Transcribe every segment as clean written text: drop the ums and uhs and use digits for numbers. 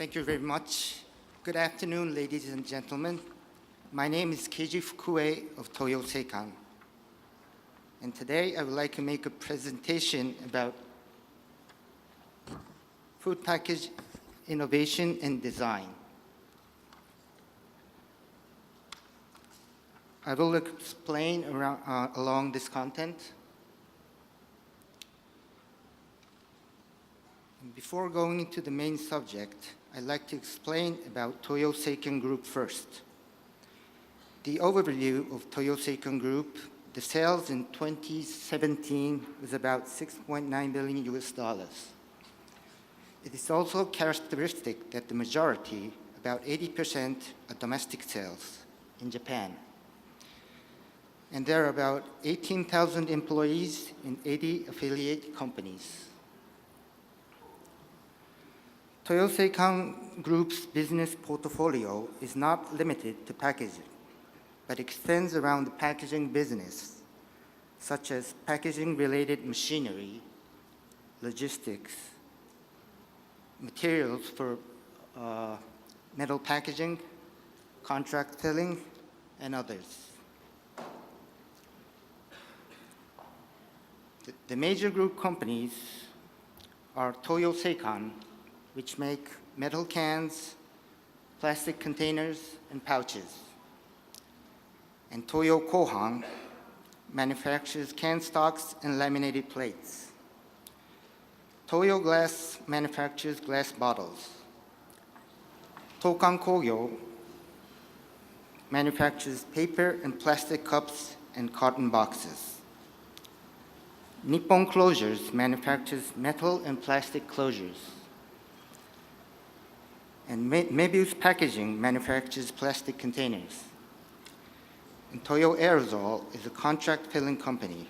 Thank you very much. Good afternoon, ladies and gentlemen. My name is Keiji Fukue of TOYO SEIKAN. And today I would like to make a presentation about food package innovation and design. I will explain along this content. Before going into the main subject, I'd like to explain about TOYO SEIKAN Group first. The overview of TOYO SEIKAN Group, the sales in 2017 was about $6.9 billion US. It is also characteristic that the majority, about 80%, are domestic sales in Japan. And there are about 18,000 employees in 80 affiliate companies. TOYO SEIKAN Group's business portfolio is not limited to packaging, but extends around the packaging business, such as packaging-related machinery, logistics, materials for metal packaging, contract filling, and others. The major group companies are TOYO SEIKAN, which make metal cans, plastic containers, and pouches. And TOYO KOHAN manufactures can stocks and laminated plates. TOYO Glass manufactures glass bottles. Tokan Kogyo manufactures paper and plastic cups and carton boxes. Nippon Closures manufactures metal and plastic closures. And Mebius Packaging manufactures plastic containers. And TOYO Aerosol is a contract filling company.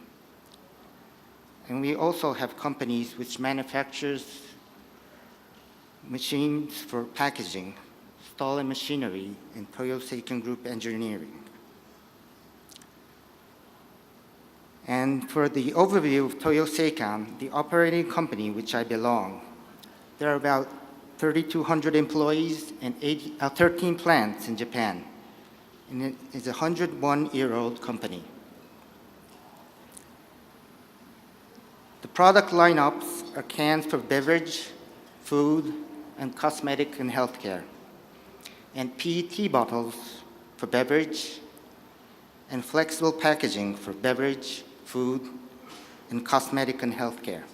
And we also have companies which manufactures machines for packaging, Stahl and Machinery, and TOYO SEIKAN Group Engineering. And for the overview of TOYO SEIKAN, the operating company which I belong, there are about 3,200 employees and 13 plants in Japan. And it is a 101-year-old company. The product lineups are cans for beverage, food, and cosmetic and healthcare, and PET bottles for beverage, and flexible packaging for beverage, food, and cosmetic and healthcare.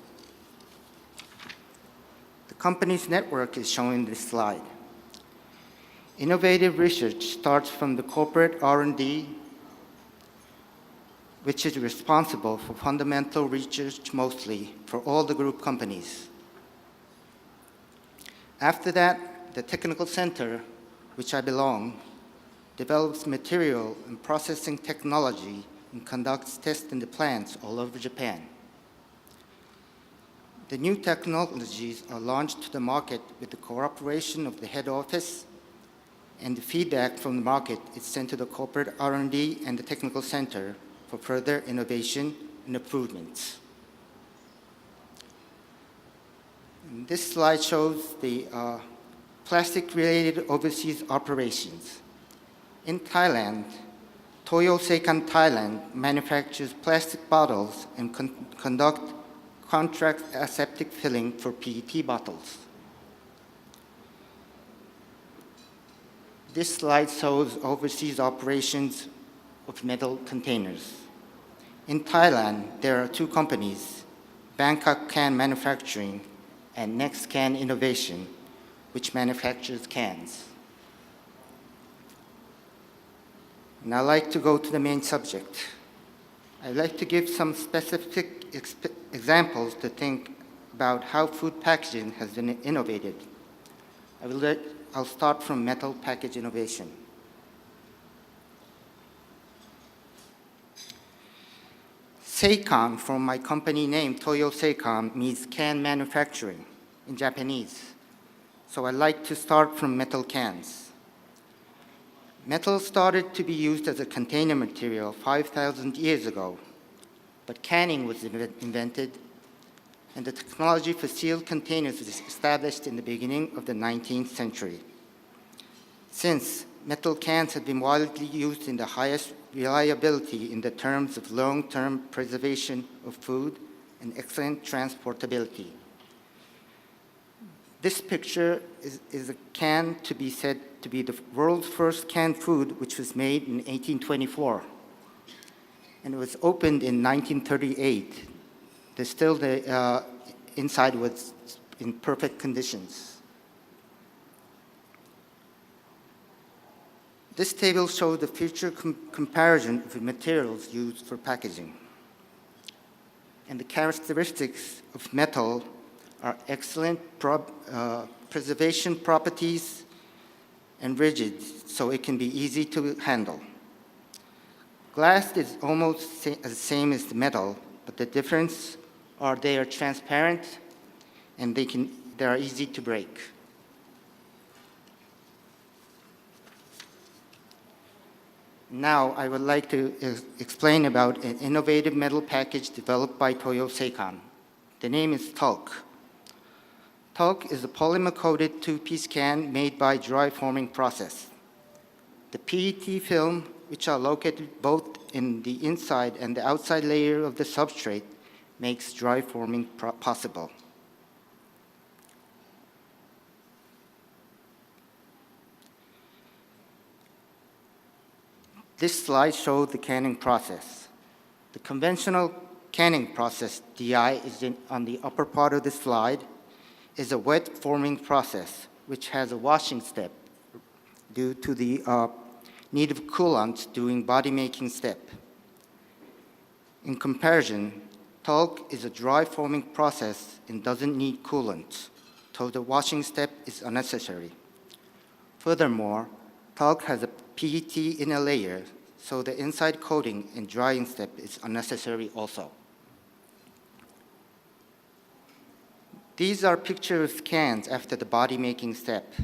The company's network is shown in this slide. Innovative research starts from the corporate R&D, which is responsible for fundamental research mostly for all the group companies. After that, the technical center, which I belong, develops material and processing technology and conducts tests in the plants all over Japan. The new technologies are launched to the market with the cooperation of the head office, and the feedback from the market is sent to the corporate R&D and the technical center for further innovation and improvements. And this slide shows the plastic-related overseas operations. In Thailand, TOYO SEIKAN Thailand manufactures plastic bottles and conduct contract aseptic filling for PET bottles. This slide shows overseas operations of metal containers. In Thailand, there are two companies, Bangkok Can Manufacturing and Next Can Innovation, which manufactures cans. And I'd like to go to the main subject. I'd like to give some specific examples to think about how food packaging has been innovated. I'll start from metal package innovation. Seikan, from my company name, TOYO SEIKAN, means can manufacturing in Japanese. So I'd like to start from metal cans. Metal started to be used as a container material 5,000 years ago, but canning was invented and the technology for sealed containers was established in the beginning of the 19th century. Since metal cans have been widely used in the highest reliability in the terms of long-term preservation of food and excellent transportability. This picture is a can to be said to be the world's first canned food, which was made in 1824. And it was opened in 1938. The inside was in perfect conditions. This table shows the future comparison of the materials used for packaging. And the characteristics of metal are excellent preservation properties and rigid, so it can be easy to handle. Glass is almost the same as the metal, but the difference are they are transparent and they are easy to break. Now, I would like to explain about an innovative metal package developed by TOYO SEIKAN. The name is Talc. Talc is a polymer-coated two-piece can made by dry forming process. The PET film, which are located both in the inside and the outside layer of the substrate, makes dry forming possible. This slide shows the canning process. The conventional canning process, DI, is on the upper part of the slide, is a wet forming process, which has a washing step due to the need of coolant during body making step. In comparison, talc is a dry forming process and doesn't need coolant, so the washing step is unnecessary. Furthermore, talc has a PET inner layer, so the inside coating and drying step is unnecessary also. These are pictures of cans after the body making step.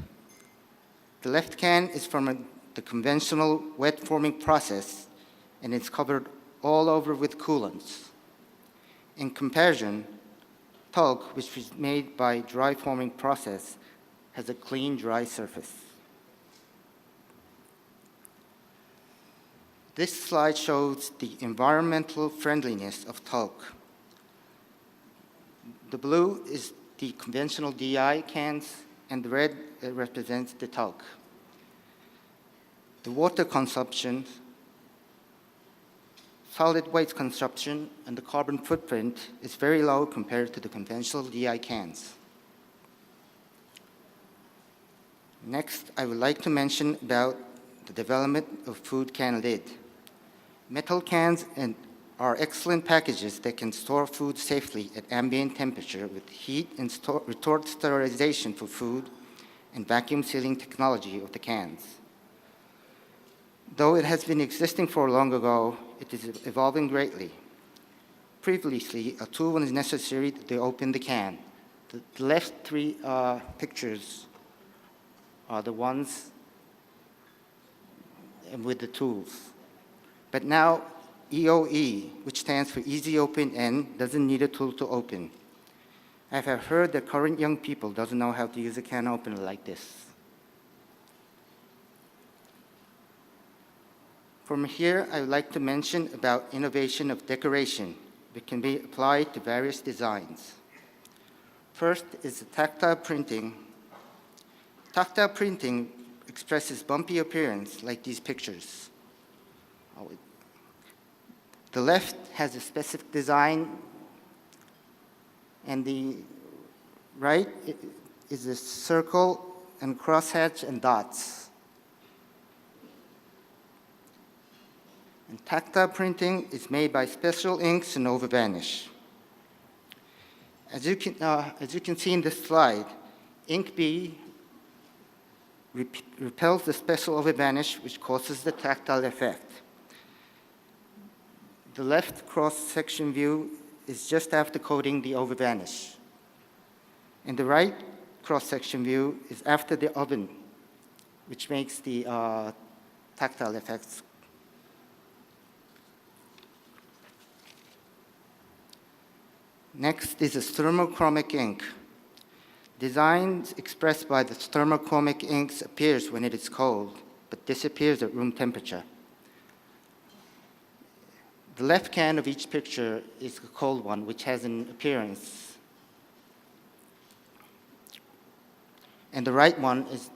The left can is from the conventional wet forming process, and it's covered all over with coolants. In comparison, talc, which is made by dry forming process, has a clean, dry surface. This slide shows the environmental friendliness of talc. The blue is the conventional DI cans, and the red represents the talc. The water consumption, solid waste consumption, and the carbon footprint is very low compared to the conventional DI cans. Next, I would like to mention about the development of food can lid. Metal cans are excellent packages that can store food safely at ambient temperature with heat and retort sterilization for food and vacuum sealing technology of the cans. Though it has been existing for long ago, it is evolving greatly. Previously, a tool was necessary to open the can. The left three pictures are the ones with the tools. But now, EOE, which stands for Easy Open End, doesn't need a tool to open. I have heard that current young people doesn't know how to use a can opener like this. From here, I would like to mention about innovation of decoration that can be applied to various designs. First is the tactile printing. Tactile printing expresses bumpy appearance like these pictures. The left has a specific design, and the right is a circle and crosshatch and dots. And tactile printing is made by special inks and over-varnish. As you can see in this slide, ink B repels the special over-varnish, which causes the tactile effect. The left cross-section view is just after coating the over-varnish. And the right cross-section view is after the oven, which makes the tactile effects. Next is a thermochromic ink. Designs expressed by the thermochromic inks appears when it is cold, but disappears at room temperature. The left can of each picture is a cold one, which has an appearance. And the right one is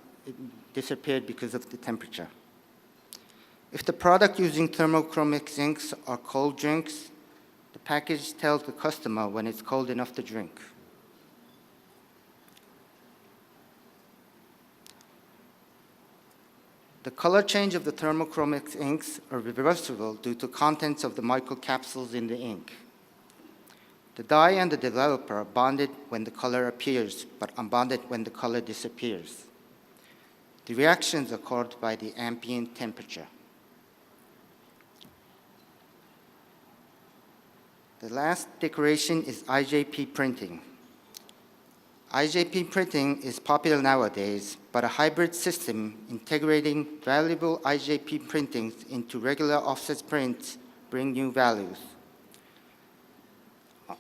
disappeared because of the temperature. If the product using thermochromic inks are cold drinks, the package tells the customer when it's cold enough to drink. The color change of the thermochromic inks are reversible due to contents of the microcapsules in the ink. The dye and the developer are bonded when the color appears, but unbonded when the color disappears. The reactions are caused by the ambient temperature. The last decoration is IJP printing. IJP printing is popular nowadays, but a hybrid system integrating valuable IJP printings into regular offset prints bring new values.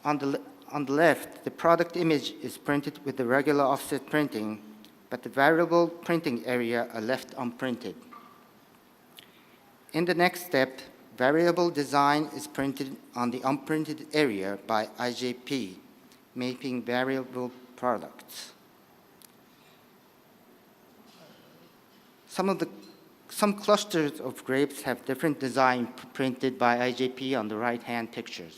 On the left, the product image is printed with the regular offset printing, but the variable printing area are left unprinted. In the next step, variable design is printed on the unprinted area by IJP, making variable products. Some clusters of grapes have different design printed by IJP on the right-hand pictures.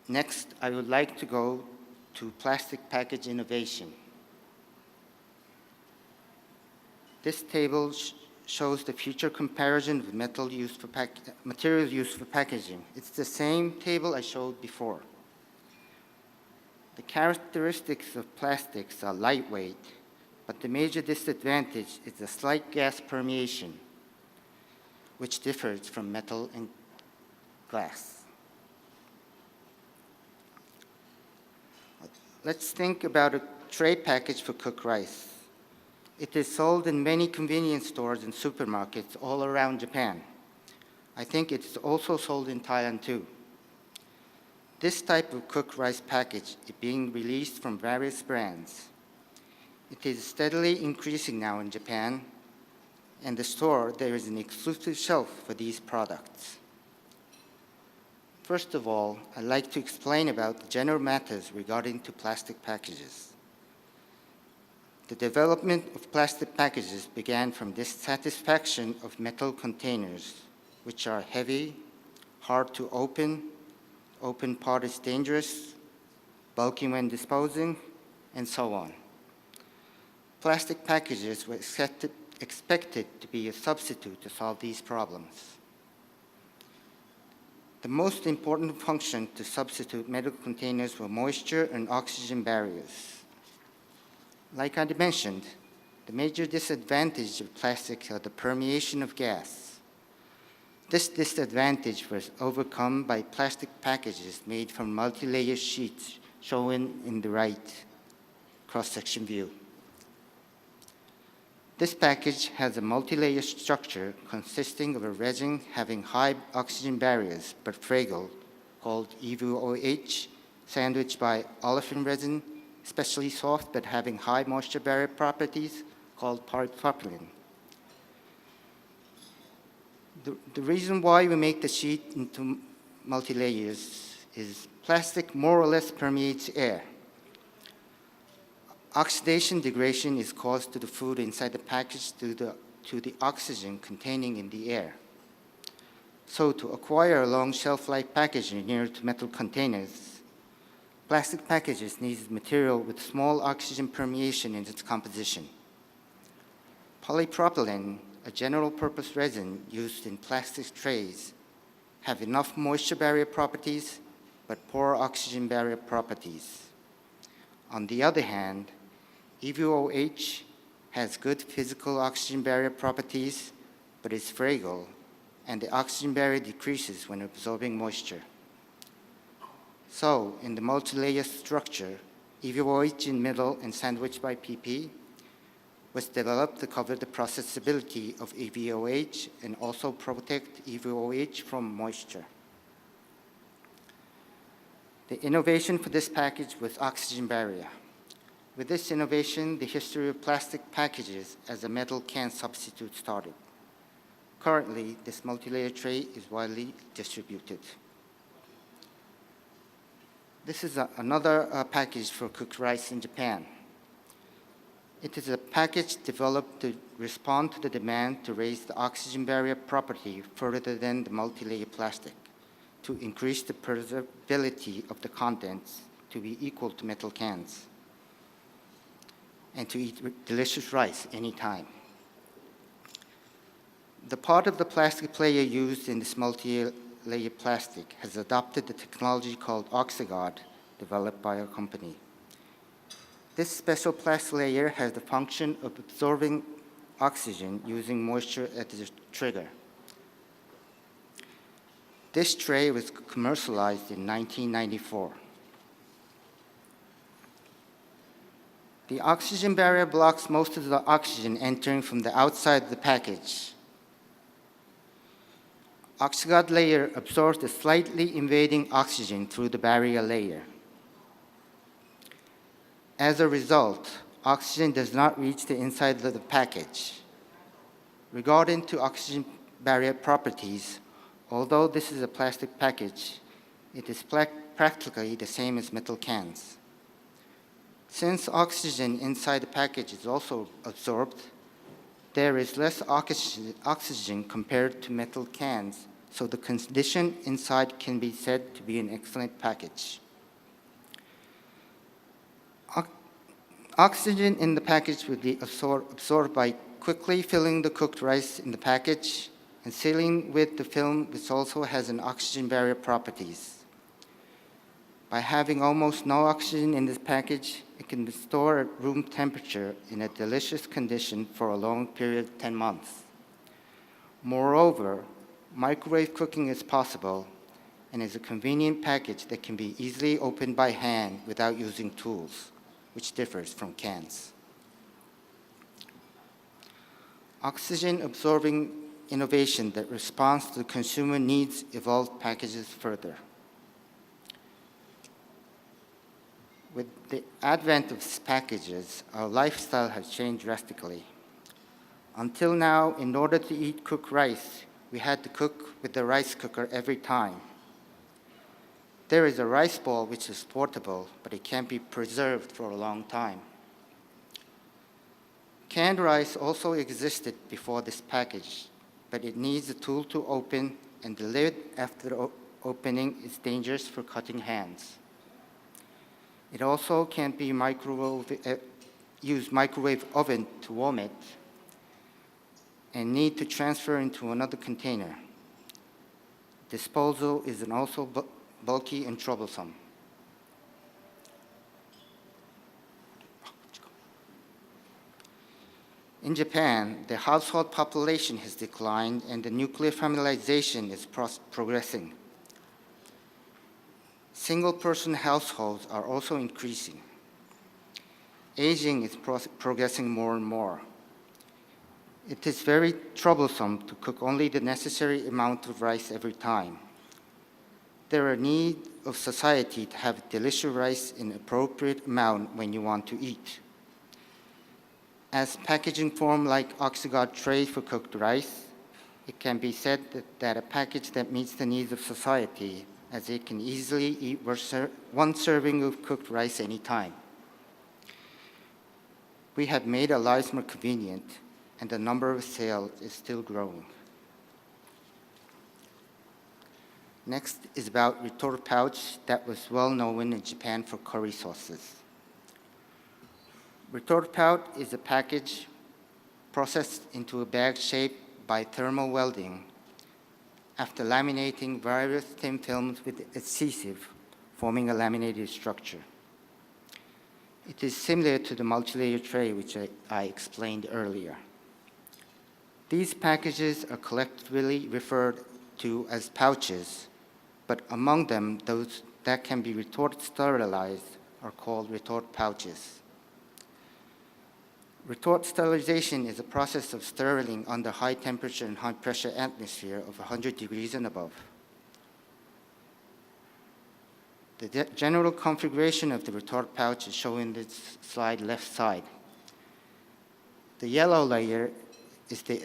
Next, I would like to go to plastic package innovation. This table shows the future comparison of materials used for packaging. It's the same table I showed before. The characteristics of plastics are lightweight, but the major disadvantage is the slight gas permeation, which differs from metal and glass. Let's think about a tray package for cooked rice. It is sold in many convenience stores and supermarkets all around Japan. I think it's also sold in Thailand too. This type of cooked rice package is being released from various brands. It is steadily increasing now in Japan. In the store, there is an exclusive shelf for these products. First of all, I'd like to explain about the general matters regarding to plastic packages. The development of plastic packages began from dissatisfaction of metal containers, which are heavy, hard to open part is dangerous, bulky when disposing, and so on. Plastic packages were expected to be a substitute to solve these problems. The most important function to substitute metal containers were moisture and oxygen barriers. Like I mentioned, the major disadvantage of plastics are the permeation of gas. This disadvantage was overcome by plastic packages made from multi-layer sheets shown in the right cross-section view. This package has a multi-layer structure consisting of a resin having high oxygen barriers but fragile, called EVOH, sandwiched by olefin resin, especially soft but having high moisture barrier properties, called polypropylene. The reason why we make the sheet into multi-layers is plastic more or less permeates air. Oxidation degradation is caused to the food inside the package due to the oxygen containing in the air. So to acquire a long shelf life packaging near to metal containers, plastic packages need material with small oxygen permeation in its composition. Polypropylene, a general purpose resin used in plastic trays, have enough moisture barrier properties but poor oxygen barrier properties. On the other hand, EVOH has good physical oxygen barrier properties, but is fragile, and the oxygen barrier decreases when absorbing moisture. So, in the multi-layer structure, EVOH in middle and sandwiched by PP, was developed to cover the processability of EVOH and also protect EVOH from moisture. The innovation for this package was oxygen barrier. With this innovation, the history of plastic packages as a metal can substitute started. Currently, this multi-layer tray is widely distributed. This is another package for cooked rice in Japan. It is a package developed to respond to the demand to raise the oxygen barrier property further than the multi-layer plastic, to increase the preservability of the contents to be equal to metal cans, and to eat delicious rice anytime. The part of the plastic player used in this multi-layer plastic has adopted the technology called Oxy Guard, developed by our company. This special plastic layer has the function of absorbing oxygen using moisture as the trigger. This tray was commercialized in 1994. The oxygen barrier blocks most of the oxygen entering from the outside of the package. Oxy Guard layer absorbs the slightly invading oxygen through the barrier layer. As a result, oxygen does not reach the inside of the package. Regarding to oxygen barrier properties, although this is a plastic package, it is practically the same as metal cans. Since oxygen inside the package is also absorbed, there is less oxygen compared to metal cans, so the condition inside can be said to be an excellent package. Oxygen in the package will be absorbed by quickly filling the cooked rice in the package and sealing with the film, which also has an oxygen barrier properties. By having almost no oxygen in this package, it can be stored at room temperature in a delicious condition for a long period of 10 months. Moreover, microwave cooking is possible and is a convenient package that can be easily opened by hand without using tools, which differs from cans. Oxygen-absorbing innovation that responds to the consumer needs evolved packages further. With the advent of these packages, our lifestyle has changed drastically. Until now, in order to eat cooked rice, we had to cook with the rice cooker every time. There is a rice bowl which is portable, but it can't be preserved for a long time. Canned rice also existed before this package, but it needs a tool to open, and the lid after opening is dangerous for cutting hands. It also can't be use microwave oven to warm it, and need to transfer into another container. Disposal is also bulky and troublesome. In Japan, the household population has declined and the nuclear familiarization is progressing. Single-person households are also increasing. Aging is progressing more and more. It is very troublesome to cook only the necessary amount of rice every time. There are needs of society to have delicious rice in appropriate amount when you want to eat. As packaging form like Oxy Guard tray for cooked rice, it can be said that a package that meets the needs of society, as it can easily eat one serving of cooked rice anytime. We have made our lives more convenient, and the number of sales is still growing. Next is about Retort Pouch that was well known in Japan for curry sauces. Retort Pouch is a package processed into a bag shape by thermal welding after laminating various thin films with adhesive, forming a laminated structure. It is similar to the multi-layer tray which I explained earlier. These packages are collectively referred to as pouches, but among them, those that can be retort sterilized are called retort pouches. Retort sterilization is a process of stirring under high temperature and high pressure atmosphere of 100 degrees and above. The general configuration of the retort pouch is shown in this slide left side. The yellow layer is the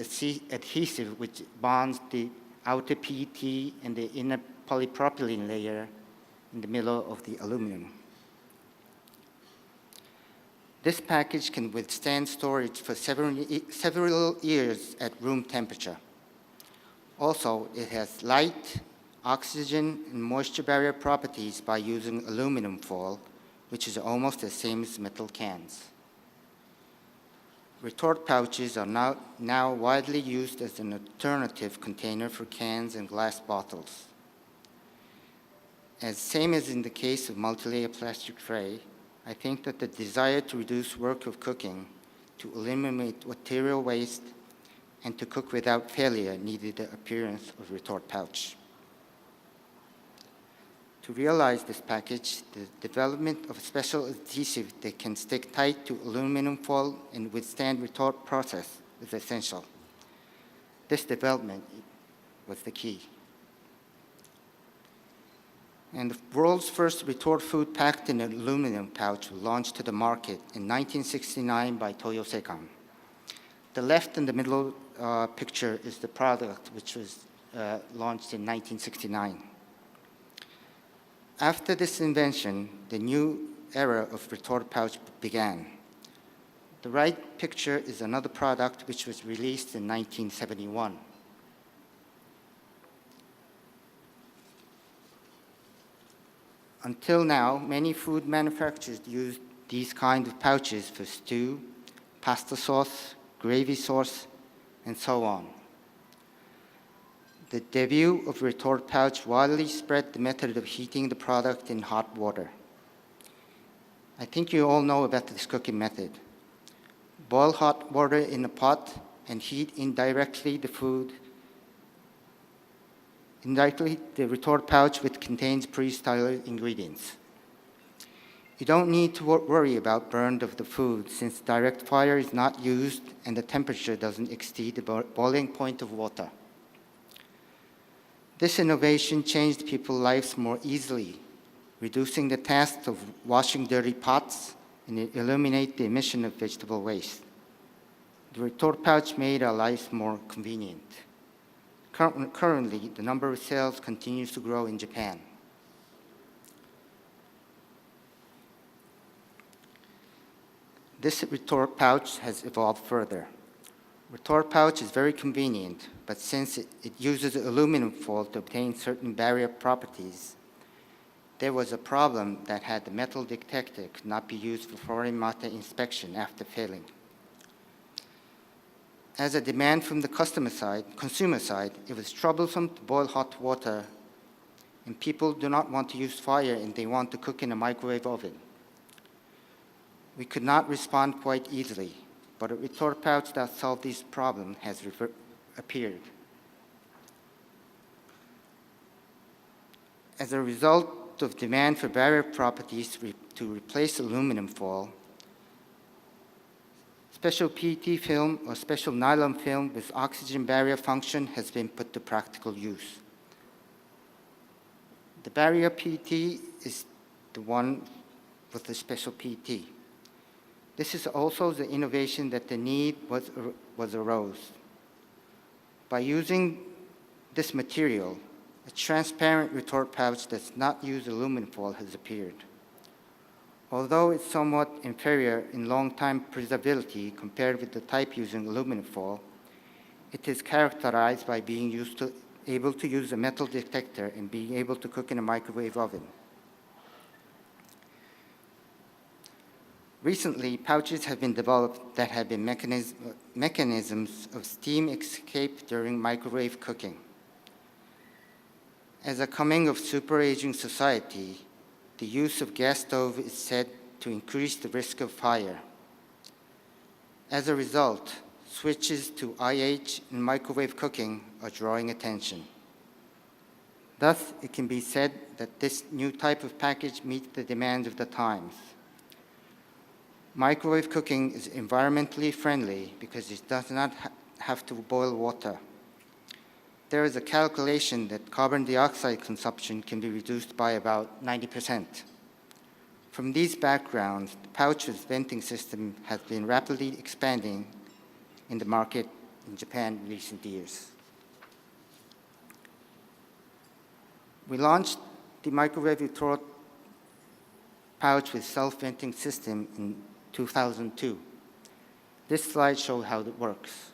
adhesive which bonds the outer PET and the inner polypropylene layer in the middle of the aluminum. This package can withstand storage for several years at room temperature. Also, it has light, oxygen, and moisture barrier properties by using aluminum foil, which is almost the same as metal cans. Retort pouches are now widely used as an alternative container for cans and glass bottles. Same as in the case of multi-layer plastic tray, I think that the desire to reduce work of cooking, to eliminate material waste, and to cook without failure needed the appearance of retort pouch. To realize this package, the development of a special adhesive that can stick tight to aluminum foil and withstand retort process is essential. This development was the key. And the world's first retort food packed in an aluminum pouch was launched to the market in 1969 by TOYO SEIKAN. The left and the middle picture is the product which was launched in 1969. After this invention, the new era of retort pouch began. The right picture is another product which was released in 1971. Until now, many food manufacturers use these kinds of pouches for stew, pasta sauce, gravy sauce, and so on. The debut of retort pouch widely spread the method of heating the product in hot water. I think you all know about this cooking method. Boil hot water in a pot and heat indirectly the retort pouch which contains pre-sterilized ingredients. You don't need to worry about burn of the food since direct fire is not used and the temperature doesn't exceed the boiling point of water. This innovation changed people's lives more easily, reducing the task of washing dirty pots and eliminate the emission of vegetable waste. The retort pouch made our lives more convenient. Currently, the number of sales continues to grow in Japan. This retort pouch has evolved further. Retort pouch is very convenient, but since it uses aluminum foil to obtain certain barrier properties, there was a problem that had the metal detector could not be used for foreign matter inspection after failing. As a demand from the consumer side, it was troublesome to boil hot water, and people do not want to use fire and they want to cook in a microwave oven. We could not respond quite easily, but a retort pouch that solved this problem has appeared. As a result of demand for barrier properties to replace aluminum foil, special PET film or special nylon film with oxygen barrier function has been put to practical use. The barrier PET is the one with the special PET. This is also the innovation that the need arose. By using this material, a transparent retort pouch that does not use aluminum foil has appeared. Although it's somewhat inferior in long-time preservability compared with the type using aluminum foil, it is characterized by being able to use a metal detector and being able to cook in a microwave oven. Recently, pouches have been developed that have been mechanisms of steam escape during microwave cooking. As a coming of super-aging society, the use of gas stove is said to increase the risk of fire. As a result, switches to IH and microwave cooking are drawing attention. Thus, it can be said that this new type of package meets the demands of the times. Microwave cooking is environmentally friendly because it does not have to boil water. There is a calculation that carbon dioxide consumption can be reduced by about 90%. From these backgrounds, the pouch's venting system has been rapidly expanding in the market in Japan in recent years. We launched the microwave retort pouch with self-venting system in 2002. This slide shows how it works.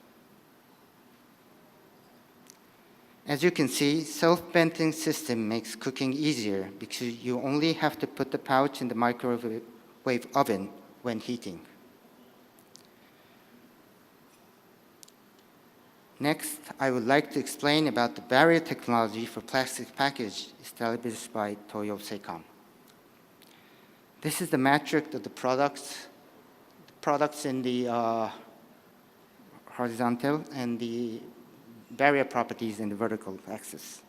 As you can see, self-venting system makes cooking easier because you only have to put the pouch in the microwave oven when heating. Next, I would like to explain about the barrier technology for plastic package established by TOYO SEIKAN. This is the matrix of the products in the horizontal and the barrier properties in the vertical axis.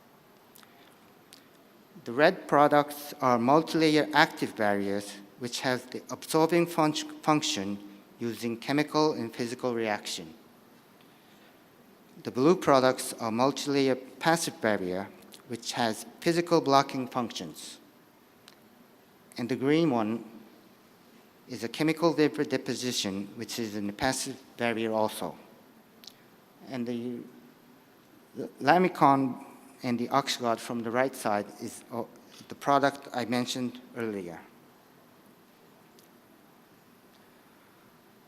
The red products are multi-layer active barriers which have the absorbing function using chemical and physical reaction. The blue products are multi-layer passive barrier which has physical blocking functions. And the green one is a chemical vapor deposition, which is a passive barrier also. And the Lamicon and the Oxy Guard from the right side is the product I mentioned earlier.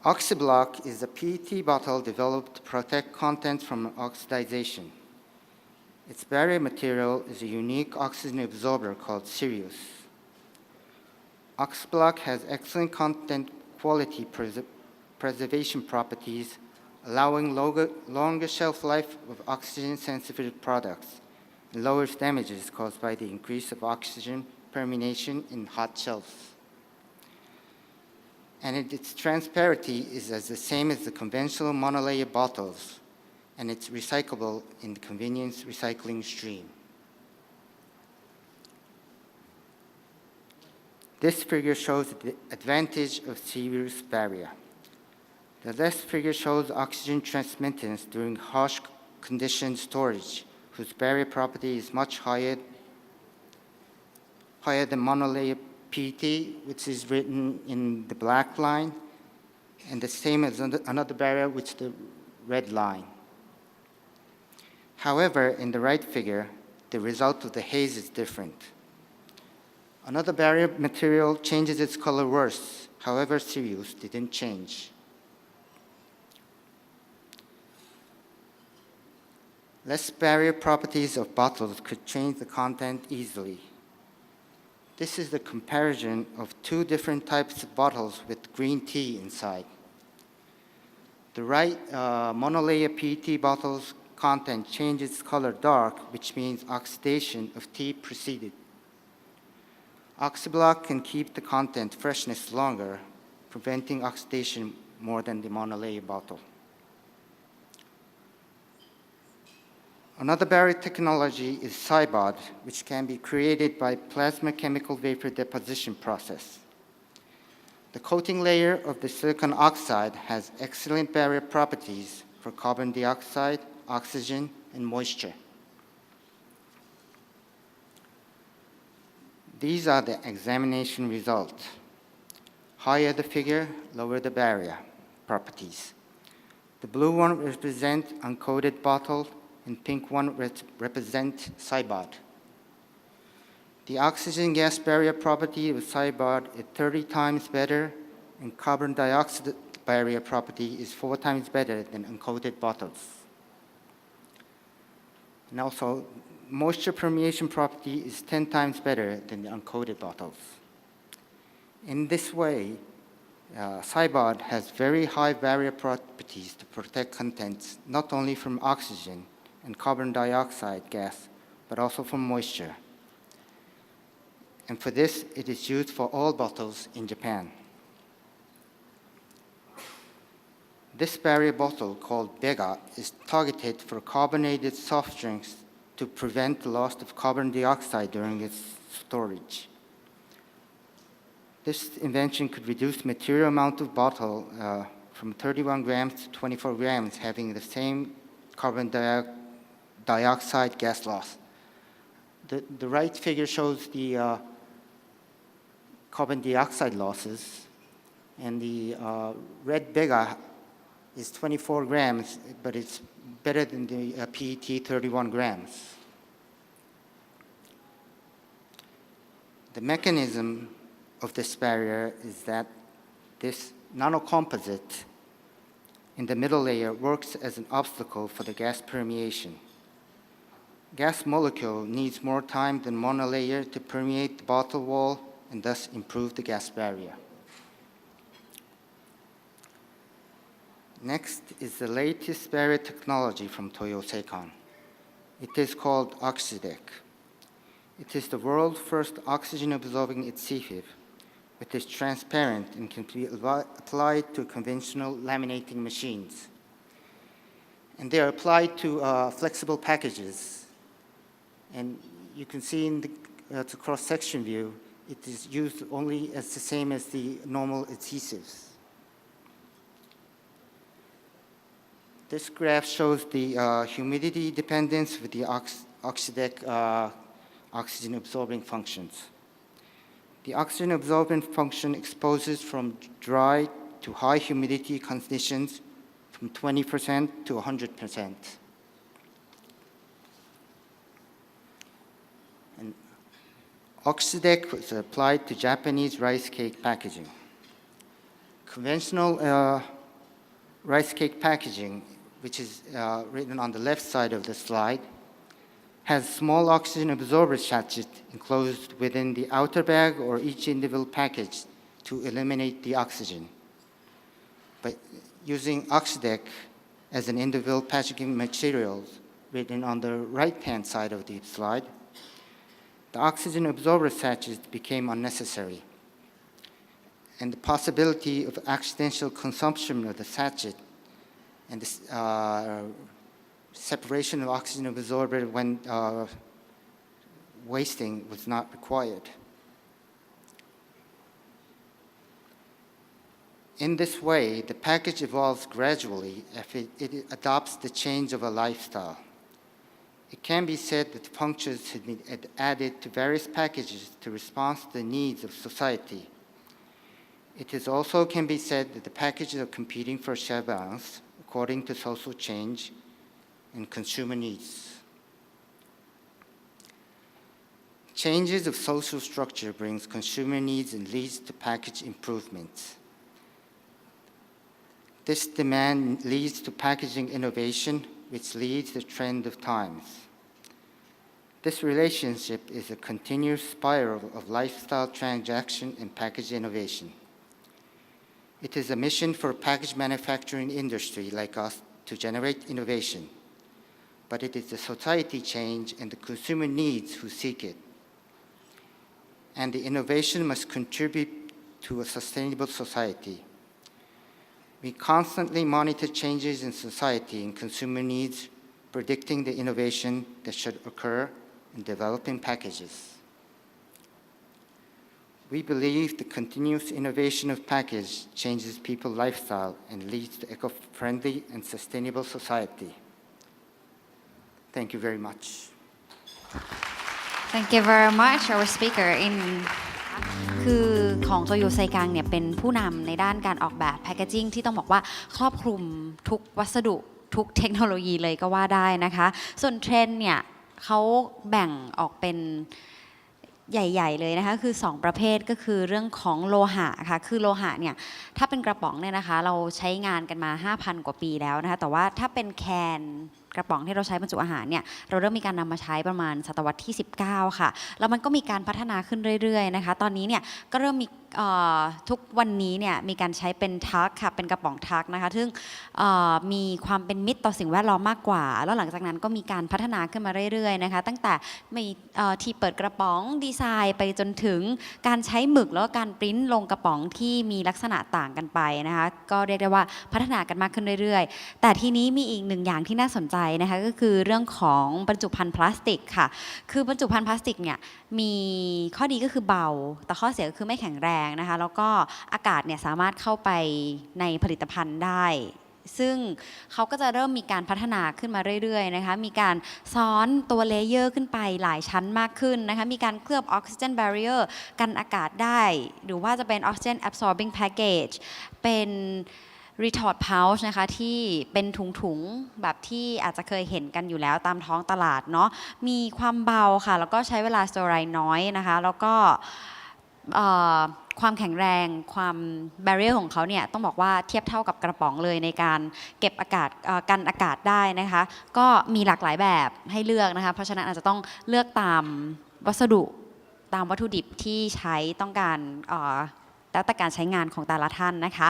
OxyBlock is a PET bottle developed to protect contents from oxidation. Its barrier material is a unique oxygen absorber called Sirius. OxyBlock has excellent content quality preservation properties, allowing longer shelf life of oxygen-sensitive products and lowers damages caused by the increase of oxygen permeation in hot shelves. And its transparency is as the same as the conventional monolayer bottles, and it's recyclable in the convenience recycling stream. This figure shows the advantage of Sirius barrier. The left figure shows oxygen transmittance during harsh condition storage, whose barrier property is much higher than monolayer PET, which is written in the black line, and the same as another barrier, which is the red line. However, in the right figure, the result of the haze is different. Another barrier material changes its color worse. However, Sirius didn't change. Less barrier properties of bottles could change the content easily. This is the comparison of two different types of bottles with green tea inside. The right monolayer PET bottle's content changes color dark, which means oxidation of tea preceded. OxyBlock can keep the content freshness longer, preventing oxidation more than the monolayer bottle. Another barrier technology is Cybod, which can be created by plasma chemical vapor deposition process. The coating layer of the silicon oxide has excellent barrier properties for carbon dioxide, oxygen, and moisture. These are the examination results. Higher the figure, lower the barrier properties. The blue one represents uncoated bottle, and pink one represents Cybod. The oxygen gas barrier property of Cybod is 30 times better, and carbon dioxide barrier property is 4 times better than uncoated bottles. And also, moisture permeation property is 10 times better than the uncoated bottles. In this way, Cybod has very high barrier properties to protect contents not only from oxygen and carbon dioxide gas, but also from moisture. And for this, it is used for all bottles in Japan. This barrier bottle, called Vega, is targeted for carbonated soft drinks to prevent the loss of carbon dioxide during its storage. This invention could reduce the material amount of bottle from 31 grams to 24 grams, having the same carbon dioxide gas loss. The right figure shows the carbon dioxide losses, and the red bega is 24 grams, but it's better than the PET 31 grams. The mechanism of this barrier is that this nanocomposite in the middle layer works as an obstacle for the gas permeation. Gas molecule needs more time than monolayer to permeate the bottle wall and thus improve the gas barrier. Next is the latest barrier technology from TOYO SEIKAN. It is called OxyDeck. It is the world's first oxygen-absorbing adhesive, which is transparent and can be applied to conventional laminating machines. And they are applied to flexible packages. And you can see in the cross-section view, it is used only as the same as the normal adhesives. This graph shows the humidity dependence with the OxyDeck oxygen absorbing functions. The oxygen absorbing function exposes from dry to high humidity conditions from 20% to 100%. And OxyDeck was applied to Japanese rice cake packaging. Conventional rice cake packaging, which is written on the left side of the slide, has small oxygen absorber sachets enclosed within the outer bag or each individual package to eliminate the oxygen. But using OxyDeck as an individual packaging material written on the right-hand side of the slide, the oxygen absorber sachets became unnecessary. And the possibility of accidental consumption of the sachet and the separation of oxygen absorber when wasting was not required. In this way, the package evolves gradually if it adopts the change of a lifestyle. It can be said that functions have been added to various packages to respond to the needs of society. It is also can be said that the packages are competing for share balance according to social change and consumer needs. Changes of social structure brings consumer needs and leads to package improvements. This demand leads to packaging innovation, which leads the trend of times. This relationship is a continuous spiral of lifestyle transaction and package innovation. It is a mission for package manufacturing industry like us to generate innovation, but it is the society change and the consumer needs who seek it. And the innovation must contribute to a sustainable society. We constantly monitor changes in society and consumer needs, predicting the innovation that should occur in developing packages. We believe the continuous innovation of package changes people's lifestyle and leads to eco-friendly and sustainable society. Thank you very much. Thank you very much, our speaker in คือของโตโยไซกังเนี่ยเป็นผู้นำในด้านการออกแบบแพคเกจิ้งที่ต้องบอกว่าครอบคลุมทุกวัสดุทุกเทคโนโลยีเลยก็ว่าได้นะคะส่วนเทรนด์เนี่ยเขาแบ่งออกเป็นใหญ่ๆเลยนะคะคือ2ประเภทก็คือเรื่องของโลหะค่ะคือโลหะเนี่ยถ้าเป็นกระป๋องเนี่ยนะคะเราใช้งานกันมา 5,000 กว่าปีแล้วนะคะแต่ว่าถ้าเป็นแคนกระป๋องที่เราใช้บรรจุอาหารเนี่ยเราเริ่มมีการนำมาใช้ประมาณศตวรรษที่19ค่ะแล้วมันก็มีการพัฒนาขึ้นเรื่อยๆนะคะตอนนี้เนี่ยก็เริ่มมีทุกวันนี้เนี่ยมีการใช้เป็นทักค่ะเป็นกระป๋องทักนะคะซึ่งมีความเป็นมิตรต่อสิ่งแวดล้อมมากกว่าแล้วหลังจากนั้นก็มีการพัฒนาขึ้นมาเรื่อยๆนะคะตั้งแต่มีที่เปิดกระป๋องดีไซน์ไปจนถึงการใช้หมึกแล้วก็การปริ้นลงกระป๋องที่มีลักษณะต่างกันไปนะคะก็เรียกได้ว่าพัฒนากันมากขึ้นเรื่อยๆแต่ทีนี้มีอีกหนึ่งอย่างที่น่าสนใจนะคะก็คือเรื่องของบรรจุภัณฑ์พลาสติกค่ะคือบรรจุภัณฑ์พลาสติกเนี่ยมีข้อดีก็คือเบาแต่ข้อเสียก็คือไม่แข็งแรง งนะคะแล้วก็อากาศเนี่ยสามารถเข้าไปในผลิตภัณฑ์ได้ซึ่งเขาก็จะเริ่มมีการพัฒนาขึ้นมาเรื่อยๆนะคะมีการซ้อนตัวเลเยอร์ขึ้นไปหลายชั้นมากขึ้นนะคะมีการเคลือบออกซิเจนแบรีเออร์กันอากาศได้หรือว่าจะเป็น Oxygen Absorbing Package เป็น Retort Pouch นะคะที่เป็นถุงๆแบบที่อาจจะเคยเห็นกันอยู่แล้วตามท้องตลาดเนาะมีความเบาค่ะแล้วก็ใช้เวลาสโตรไรน้อยนะคะแล้วก็ความแข็งแรงความแบเรียร์ของเขาเนี่ยต้องบอกว่าเทียบเท่ากับกระป๋องเลยในการเก็บอากาศกันอากาศได้นะคะก็มีหลากหลายแบบให้เลือกนะคะเพราะฉะนั้นอาจจะต้องเลือกตามวัสดุตามวัตถุดิบที่ใช้ต้องการแล้วแต่การใช้งานของแต่ละท่านนะคะ